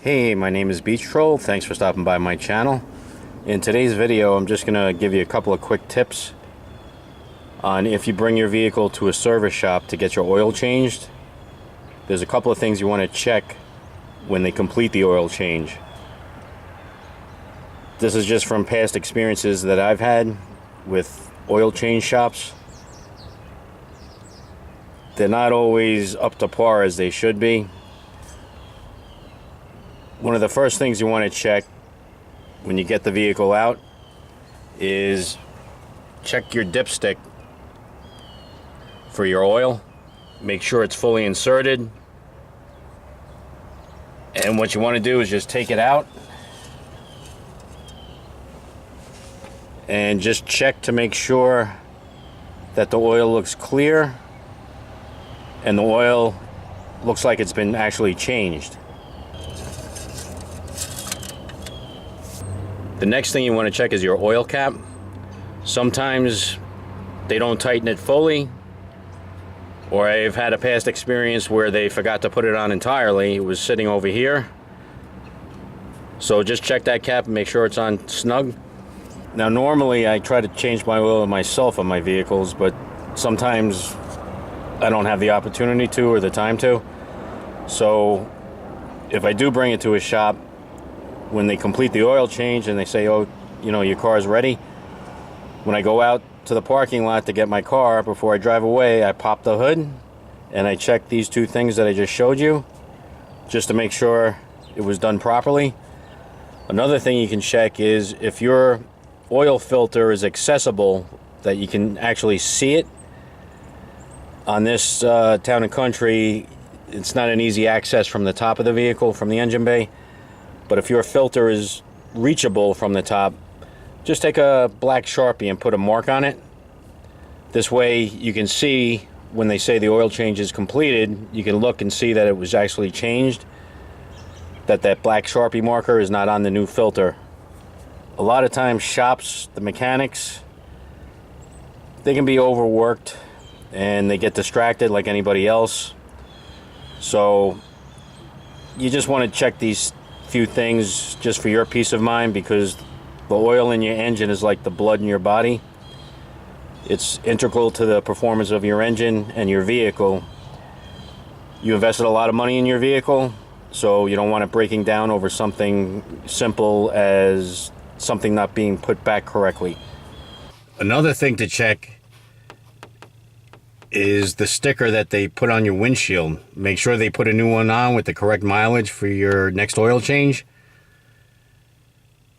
Hey, my name is beachtroll. Thanks for stopping by my channel. In today's video, I'm just going to give you a couple of quick tips on if you bring your vehicle to a service shop to get your oil changed. There's a couple of things you want to check when they complete the oil change. This is just from past experiences that I've had with oil change shops. They're not always up to par as they should be. One of the first things you want to check when you get the vehicle out is check your dipstick for your oil. Make sure it's fully inserted. And what you want to do is just take it out and just check to make sure that the oil looks clear and the oil looks like it's been actually changed. The next thing you want to check is your oil cap. Sometimes they don't tighten it fully, or I've had a past experience where they forgot to put it on entirely. It was sitting over here. So just check that cap and make sure it's on snug. Now normally I try to change my oil myself on my vehicles, but sometimes I don't have the opportunity to or the time to. So if I do bring it to a shop, when they complete the oil change and they say, oh, you know, your car's ready, when I go out to the parking lot to get my car, before I drive away, I pop the hood and I check these two things that I just showed you just to make sure it was done properly. Another thing you can check is if your oil filter is accessible, that you can actually see it. On this Town and Country, it's not an easy access from the top of the vehicle, from the engine bay. But if your filter is reachable from the top, just take a black Sharpie and put a mark on it. This way you can see when they say the oil change is completed, you can look and see that it was actually changed, that black Sharpie marker is not on the new filter. A lot of times shops, the mechanics, they can be overworked and they get distracted like anybody else. So you just want to check these few things just for your peace of mind, because the oil in your engine is like the blood in your body. It's integral to the performance of your engine and your vehicle. You invested a lot of money in your vehicle, so you don't want it breaking down over something simple as something not being put back correctly. Another thing to check is the sticker that they put on your windshield. Make sure they put a new one on with the correct mileage for your next oil change.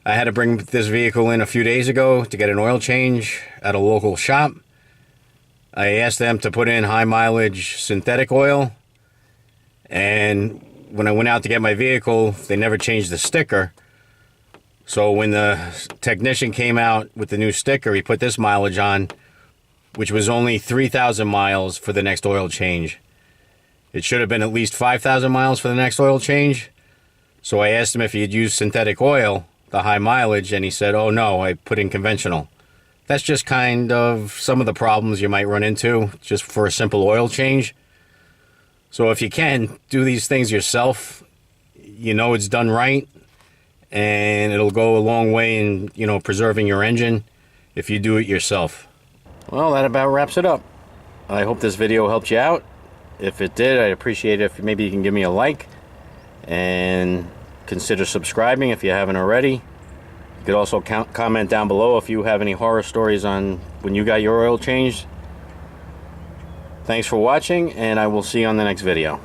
I had to bring this vehicle in a few days ago to get an oil change at a local shop. I asked them to put in high mileage synthetic oil, and when I went out to get my vehicle, they never changed the sticker. So when the technician came out with the new sticker, he put this mileage on, which was only 3,000 miles for the next oil change. It should have been at least 5,000 miles for the next oil change. So I asked him if he had used synthetic oil, the high mileage, and he said, oh no, I put in conventional. That's just kind of some of the problems you might run into just for a simple oil change. So if you can, do these things yourself. You know it's done right, and it'll go a long way in, you know, preserving your engine if you do it yourself. Well, that about wraps it up. I hope this video helped you out. If it did, I'd appreciate it if maybe you can give me a like and consider subscribing if you haven't already. You could also comment down below if you have any horror stories on when you got your oil changed. Thanks for watching, and I will see you on the next video.